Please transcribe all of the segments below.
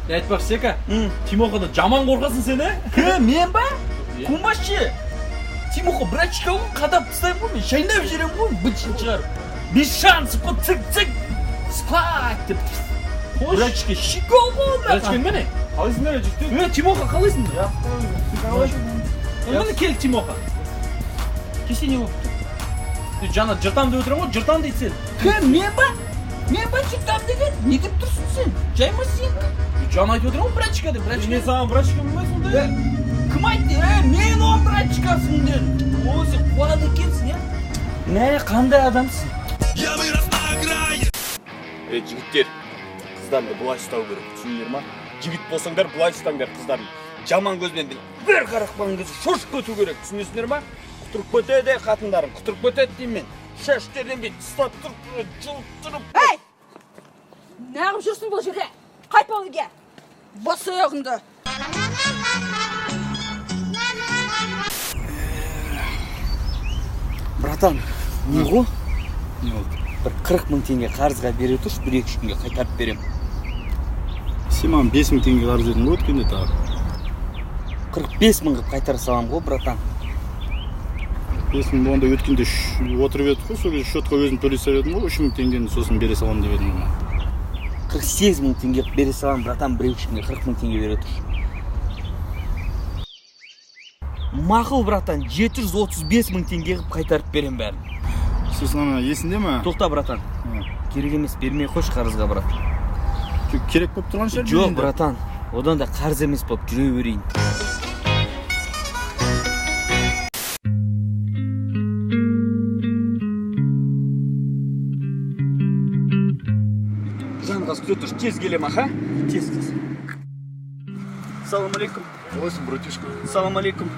Айтпақшы Сека, Тимохадан жаман қорқасың сен, Мен ба? Кумбашчы. Тимоха брачка ғой, қадап тастаймын ғой, мен шайнап жүрем ғой, бытшын шығарып. Без шансов ғой, цик-цик, спать деп. Брачка шикол ғой. Брачкаң мені? Қалайсыңдар жүкті? Тимоха қалайсың? Мені кел Тимоха. Кеше не болып? Жана жыртам деп отырам ғой, жыртам дейді сен. Мен ба? Мен ба жыртам деген? Не деп тұрсың сен? Жайма сен? Жан айтып отырам ғой, брачка деп. Мен саған брачка болмай сонда? Кім айтты? Мен он брачкасың деді. О, сен қуады екенсің, я? Не, қандай адамсың? Жігіттер, қыздарды бұлай ұстау керек, түсіндіңдер ма? Жігіт болсаңдар, бұлай ұстаңдар қыздарын. Жаман көзбен бір қарақпаған кезде шошып кету керек, түсінесіңдер ма? Құтырып кетеді қатындарың, құтырып кетеді деймін мен. Шаштерден бет ұстап тұрып, жылып. Ей! Неғып жүрсің бұл жерде? Қайт болуге! Бас аяғыңды! Братан, не ғой? Не болды? Бір 40 мың теңге қарызға бере тұрш, 1-2 күнге қайтарып берем. Сен маған 5 мың теңге қарыз едің ғой өткенде тағы. 45 мыңға қайтара салам ғой, братан. 5 мың болғанда өткенде отырып едік қой, сол кезде счетқа өзім төлесе едім ғой, 3 мың теңгені сосын бере салам деп едім ғой. 48 мың теңге бере салам, братан, 1-2 күнге 40 мың теңге бере тұрш. Мақыл, братан, 735 мың теңге қып қайтарып берем бәрін. Сосын ана есінде ме? Тоқта, братан. Керек емес, бермей қойш қарызға, братан. Керек болып тұрған шығар? Жоқ, братан. Одан да қарыз емес болып жүре берейін. Жанғас күтетіш, тез келем, аха? Тез. Салам алейкум. Қалайсың, братишка? Салам алейкум.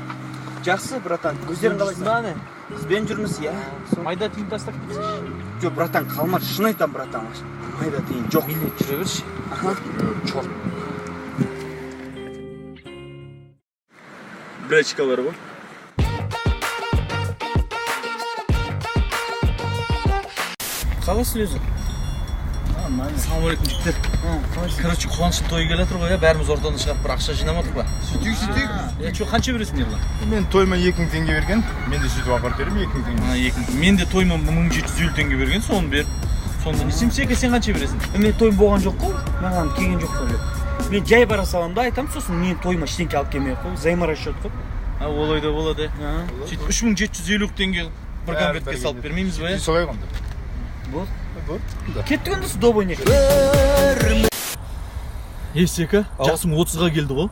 Жақсы, братан. Көздерің қалайсың? Қызбен жүрміз, я? Майда тиын тастап кетсеші. Жоқ, братан, қалмады. Шын айтам, братан. Майда тиын жоқ. Мені жүре берші. Аха. Чорт. Брачкалар ғой. Қалайсың өзің? Нормально. Салам алейкум жігіттер. Короче, қуаныштың тойы келе жатыр ғой, бәріміз ортаны шығарып бір ақша жинамадық па? Сөйтейік. Қанша бересің ерлан? Мен тойма 2 мың теңге берген, мен де сөйтіп апарып беремін 2 мың теңге. Мен де тойма 1750 теңге берген, соны бер. Сонда не істеймін, Сека, сен қанша бересің? Мен тойым болған жоқ қой, маған келген жоқ қой. Мен жай бара салам да айтам, сосын мен тойма ештеңке алып келмей қой, взаиморасчет қой. Олай да болады. Сөйтіп 3750 теңге бір конвертке салып бермейміз ба? Солай қонды. Болды. Кеттік өндісі добойне. Сека, жасың 30-ға келді ғой,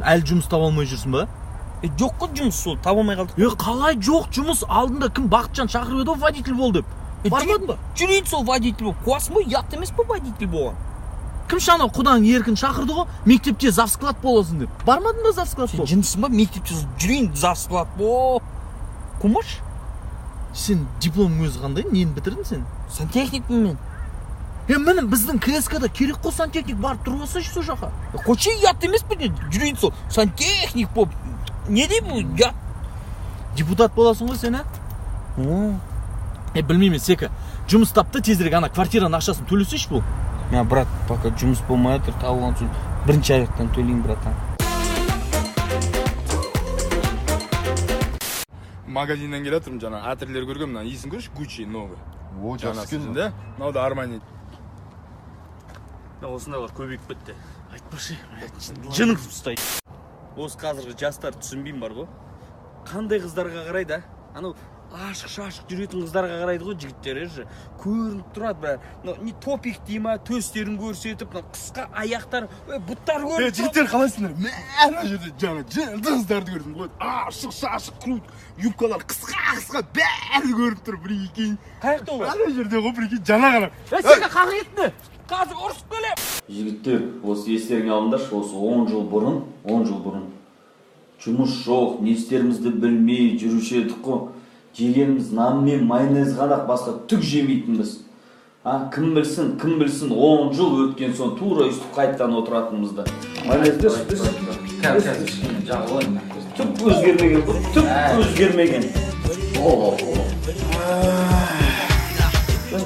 әлі жұмыс таба алмай жүрсің ба? Жоқ қой жұмыс сол, таба алмай қалдық. Қалай жоқ жұмыс? Алдында кім Бақытжан шақырып еді, водитель бол деп. Бармадың ба? Жүрейді сол водитель бол. Қуасың ба, ұят емес па водитель болған? Кім шана құдаң еркін шақырды ғой, мектепте завсклад боласың деп. Бармадың ба завсклад бол? Жындысың ба, мектепте жүрейін завсклад бол. Құмаш? Сен дипломың өзі қандай? Нені бітірдің сен? Сантехникпін мен. Міне біздің КСК-да керек қой сантехник барып тұрып алсайшы сол жаққа. Қойшы ұят емес пе? Жүрейін сол сантехник болып. Не dey бұл ұят? Депутат боласың ғой сен, Білмеймін, Сека. Жұмыс тапты, тезірек ана квартираның ақшасын төлесейші бұл. Брат, пока жұмыс болмай жатыр, табылған соң бірінші аяқтан төлейін, братан. Магазиннен келе жатырмын жаңа, әтірлер көргем, мына иісін көрші, Gucci новый. О, жақсы екен да? Мынау да Armani. Осындайлар көбейіп кетті. Айтпашы, жының ұстайды. Осы қазіргі жастар түсінбейм бар ғой. Қандай қыздарға қарайды, анау ашық-шашық жүретін қыздарға қарайды ғой жігіттер, көрініп тұрады бәрі. Не топик дейма, төстерін көрсетіп, қысқа аяқтар, бұттар көрініп. Жігіттер қалайсыңдар? Мәне жерде жаңа жеңді қыздарды көрдім ғой. Ашық-шашық, крут, юбкалар қысқа бәрі көрініп тұр, бір екен. Қаяқта олар? Мәне жерде ғой, бір екен жаңа ғана. Сен қақ етті. Қазір ұрысып келем. Жігіттер, осы естеріңе алыңдаршы, осы 10 жыл бұрын жұмыс жоқ, не істерімізді білмей жүруші едік қой. Жегеніміз нан мен майонез ғана, басқа түк жемейтінбіз. Кім білсін, 10 жыл өткен соң тура үстіп қайттан отыратынымызды. Майонез түк өзгермеген.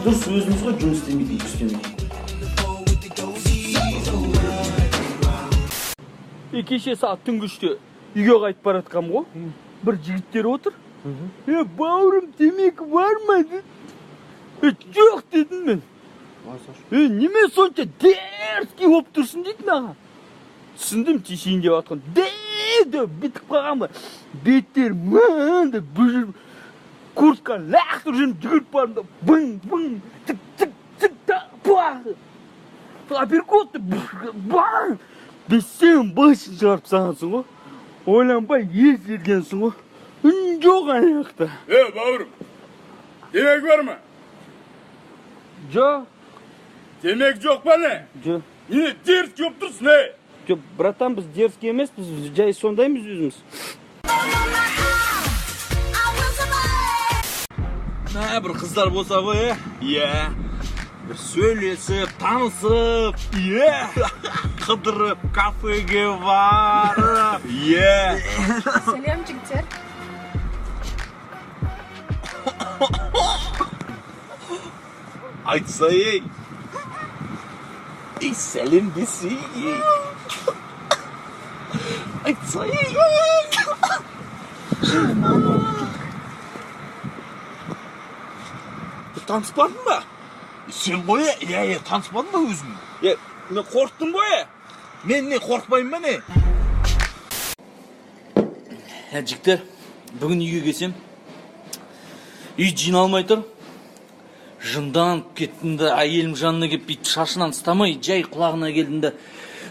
Дұрыс өзіміз ғой жұмыс істемейтін, күстемейтін. Кеше сағат түнгі 3-те үйге қайтып бара жатқанмын ғой. Бір жігіттер отыр. Бауырым темекі бар ма деді. Жоқ дедім мен. Неме сонша дерзкий болып тұрсың дейді маған. Түсіндім тишейін деп жатқан. Деп бітіп қалған ба. Беттер маңда бүжір. Куртка лақтыр жүріп жүгіріп барымда. Бұң, тік, бағы. Апперкотты баң. Бесен басын жарып сағансың ғой. Ойланбай ес ергенсің ғой. Үн жоқ аяқта. Бауырым, темек бар ма? Жоқ. Темек жоқ па не? Жоқ. Не дерс көп тұрсың, Жоқ, братан, біз дерзкий емес, біз жай сондаймыз өзіміз. Бір қыздар болса ғой, Иә. Бір сөйлесіп, танысып, қыдырып, кафеге барып, Сәлем жігіттер. Айтса ей. Сәлем десе ей. Айтса ей. Таныспадың ба? Сен ғой, таныспадың ба өзің? Мен қорқтым ғой, Мен не қорқпаймын ба не? Жігіттер, бүгін үйге келсем, үй жиналмай тұр. Жынданып кеттім де, әйелім жанына келіп бүйтіп шашынан ұстамай, жай құлағына келдім де,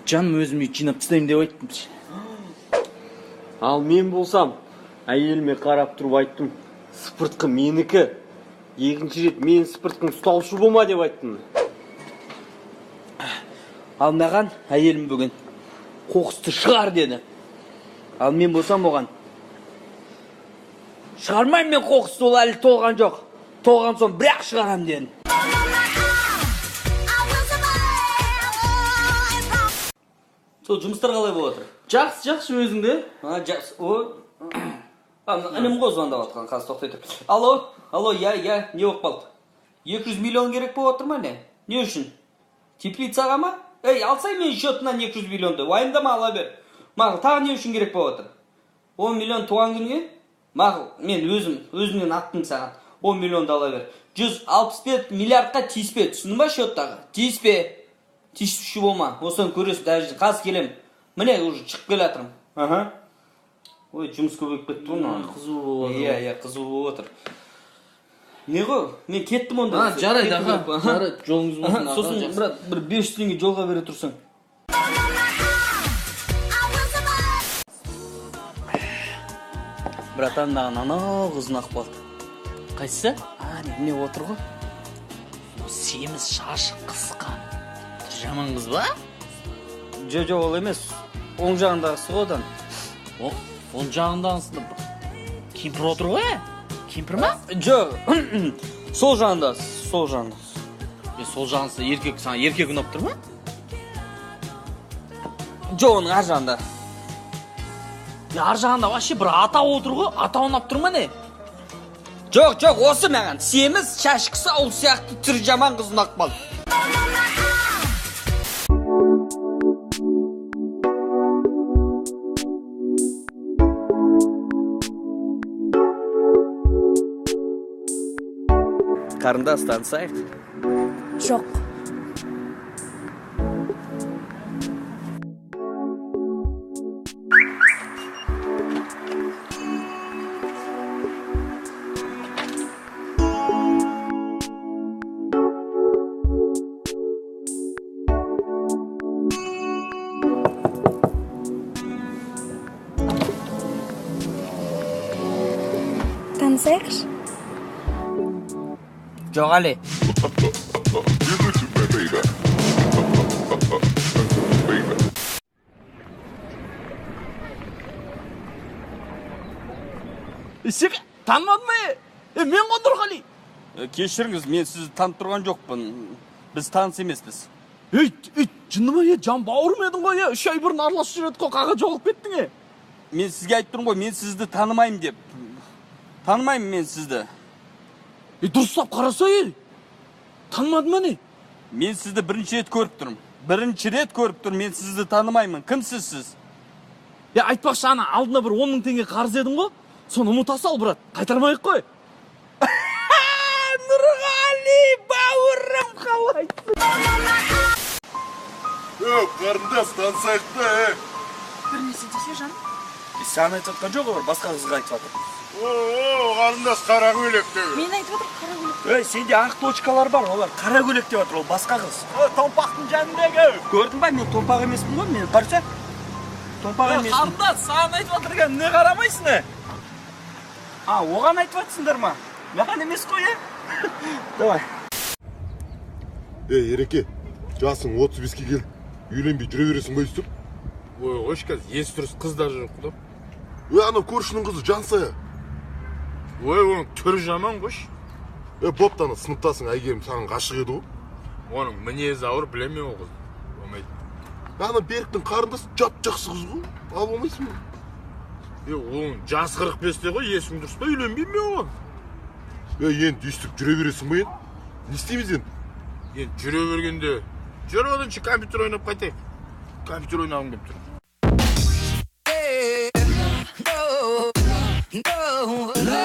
жаным өзім үй жинап тастаймын деп айттым. Ал мен болсам, әйеліме қарап тұрып айттым, сыпыртқы менікі. Екінші рет мен сыпыртқын ұстаушы болма деп айттым. Ал маған әйелім бүгін қоқысты шығар деді. Ал мен болсам оған, шығармайым мен қоқысты, ол әлі толған жоқ. Толған соң бірақ шығарам дедім. Сол жұмыстар қалай болып жатыр? Жақсы өзіңде. Жақсы. Інім ғой звондап жатқан, қазір тоқтай тұр. Алло, я, не болып қалды? 200 миллион керек болып отыр ма не? Не үшін? Теплицаға ма? Алсай мен счетынан 200 миллионды, уайымдама ала бер. Мағыл, тағы не үшін керек болып отыр? 10 миллион туған күнге? Мағыл, мен өзімнен аттым саған. 10 миллионды ала бер. 165 миллиардқа тиіспе, түсіндің ба счеттағы? Тиіспе. Тиіспіші болма. Осыдан көресің, даже қаз келем. Міне, уже шығып келе жатырмын. Ой, жұмыс көбейіп кетті ғой. Қызу болып отыр. Иә, қызу болып отыр. Не ғой? Мен кеттім онда. Жарайды, жарайды. Жолыңыз болсын. Сосын бір 500 теңге жолға бере тұрсың. Братан, маған анау қызын ақ болды. Қайсысы? Не отыр ғой? Семіз шашы қысқа. Жаман қыз ба? Жоқ, ол емес. Оң жағындағысы ғой одан. Оң жағындағысы кемпір отыр ғой? Кемпір ма? Жоқ, сол жағында. Сол жағындасы еркек, саған еркек ұнап тұр ма? Жоқ, оның ар жағында. Ар жағында вообще бір ата отыр ғой? Ата ұнап тұр ма не? Жоқ, осы маған. Семіз шашқысы ол сияқты түр жаман қыз ұнап қалды. Қарындас танысайық? Жоқ. Танысайықшы? Жоқ әлі. Сен танымадың ба? Мен қондыр қали. Кешіріңіз, мен сізді танып тұрған жоқпын. Біз таныс емеспіз. Жынды ма? Жан бауырым едің ғой? 3 ай бұрын араласып жүреді қой, қаға жолып кеттің? Мен сізге айтып тұрмын ғой, мен сізді танымаймын деп. Танымаймын мен сізді. Дұрыстап қараса танымадың ма не? Мен сізді бірінші рет көріп тұрмын. Мен сізді танымаймын. Кімсіз сіз? айтпақшы ана алдына бір 10 000 теңге қарыз едің ғой, соны ұмыта сал, брат, қайтармайық қой. Нұрғали, бауырым, қалайсың? Қарындас, тансайық та, Бір нәрсе десе жаным. Сен айтып жатқан жоқ, басқа қызға айтып жатыр. Қарындас, қара көйлек деп. Мен айтып отыр, қара көйлек. Сенде ақ точкалар бар, олар қара көйлек деп жатыр, ол басқа қыз. Томпақтың жанындағы. Көрдің ба, мен томпақ емеспін ғой, мен қарсы. Томпақ емеспін. Қарындас, саған айтып жатыр екен, не қарамайсың, не? Оған айтып жатсыңдар ма? Маған емес қой, Давай. Ереке, жасың 35-ке келді. Үйленбей жүре бересің ғой өйстіп? Қойшы қазір есі дұрыс қыздар жоқ қой. Анау көршінің қызы Жансая. Оның түрі жаман қойшы. Бопты ана сыныптасың әйгерім саған ғашық еді ғой. Оның мінезі ауыр, білемей ол қыз. Болмайды. Ана Беріктің қарындасы жап-жақсы қыз ғой. Ал болмайсың ба? Оның жас 45-те ғой, есің дұрыс па, үйленбеймін мен оған. Енді өйстіп жүре бересің ба енді? Не істейміз енді? Енді жүре бергенде, жүр оданшы компьютер ойнап қайтайық. Компьютер ойнағым келіп тұр. No.